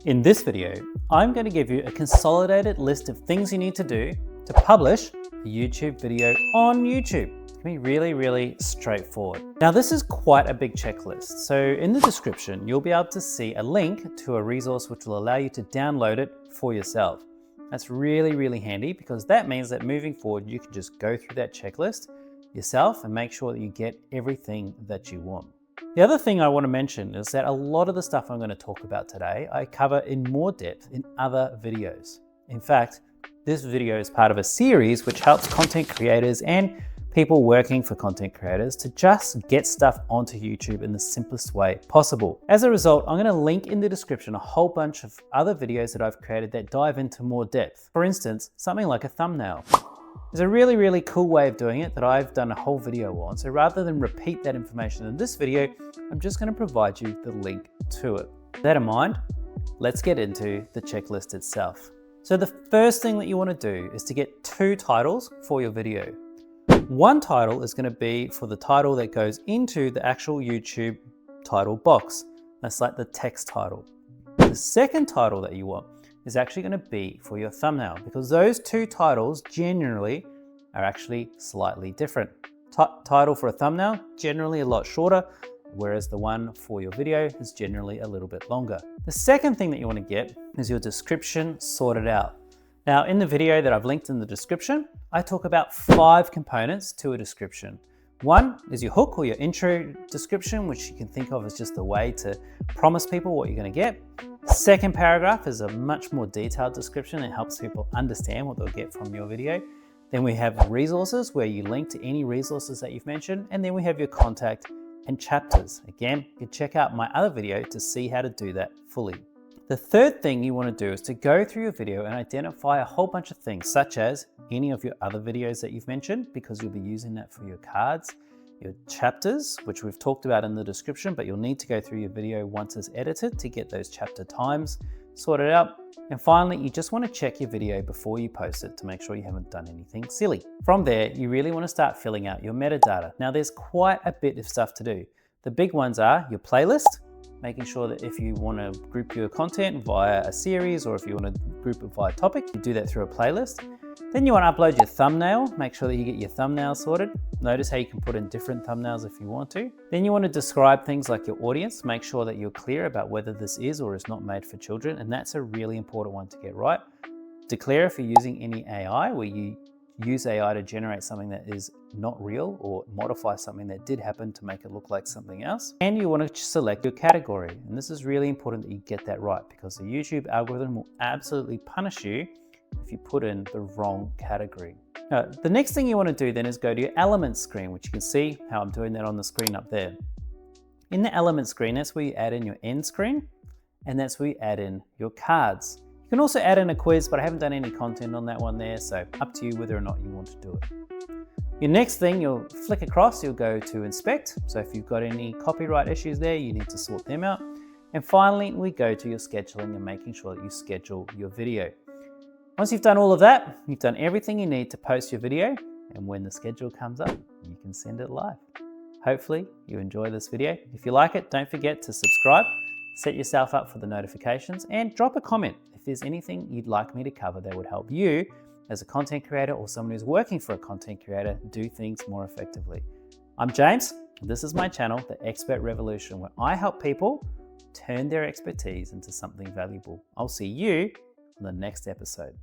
In this video, I'm going to give you a consolidated list of things you need to do to publish a YouTube video on YouTube. It's going to be really straightforward. Now, this is quite a big checklist. So in the description, you'll be able to see a link to a resource which will allow you to download it for yourself. That's really handy because that means that moving forward, you can just go through that checklist yourself and make sure that you get everything that you want. The other thing I want to mention is that a lot of the stuff I'm going to talk about today, I cover in more depth in other videos. In fact, this video is part of a series which helps content creators and people working for content creators to just get stuff onto YouTube in the simplest way possible. As a result, I'm going to link in the description a whole bunch of other videos that I've created that dive into more depth. For instance, something like a thumbnail. There's a really cool way of doing it that I've done a whole video on. So rather than repeat that information in this video, I'm just going to provide you the link to it. With that in mind, let's get into the checklist itself. So the first thing that you want to do is to get 2 titles for your video. One title is going to be for the title that goes into the actual YouTube title box. That's like the text title. The second title that you want is actually going to be for your thumbnail, because those 2 titles generally are actually slightly different. Title for a thumbnail, generally a lot shorter, whereas the one for your video is generally a little bit longer. The second thing that you want to get is your description sorted out. Now, in the video that I've linked in the description, I talk about 5 components to a description. One is your hook or your intro description, which you can think of as just a way to promise people what you're going to get. Second paragraph is a much more detailed description. It helps people understand what they'll get from your video. Then we have resources where you link to any resources that you've mentioned. And then we have your contact and chapters. Again, you can check out my other video to see how to do that fully. The third thing you want to do is to go through your video and identify a whole bunch of things, such as any of your other videos that you've mentioned, because you'll be using that for your cards, your chapters, which we've talked about in the description, but you'll need to go through your video once it's edited to get those chapter times sorted out. And finally, you just want to check your video before you post it to make sure you haven't done anything silly. From there, you really want to start filling out your metadata. Now, there's quite a bit of stuff to do. The big ones are your playlist, making sure that if you want to group your content via a series, or if you want to group it via topic, you do that through a playlist. Then you want to upload your thumbnail, make sure that you get your thumbnail sorted. Notice how you can put in different thumbnails if you want to. Then you want to describe things like your audience, make sure that you're clear about whether this is or is not made for children, and that's a really important one to get right. Declare if you're using any AI, where you use AI to generate something that is not real or modify something that did happen to make it look like something else. And you want to select your category. And this is really important that you get that right, because the YouTube algorithm will absolutely punish you if you put in the wrong category. Now, the next thing you want to do then is go to your elements screen, which you can see how I'm doing that on the screen up there. In the elements screen, that's where you add in your end screen, and that's where you add in your cards. You can also add in a quiz, but I haven't done any content on that one there, so up to you whether or not you want to do it. Your next thing, you'll flick across, you'll go to inspect. So if you've got any copyright issues there, you need to sort them out. And finally, we go to your scheduling and making sure that you schedule your video. Once you've done all of that, you've done everything you need to post your video, and when the schedule comes up, you can send it live. Hopefully you enjoy this video. If you like it, don't forget to subscribe, set yourself up for the notifications, and drop a comment if there's anything you'd like me to cover that would help you as a content creator or someone who's working for a content creator do things more effectively. I'm James. This is my channel, The Expert Revolution, where I help people turn their expertise into something valuable. I'll see you in the next episode.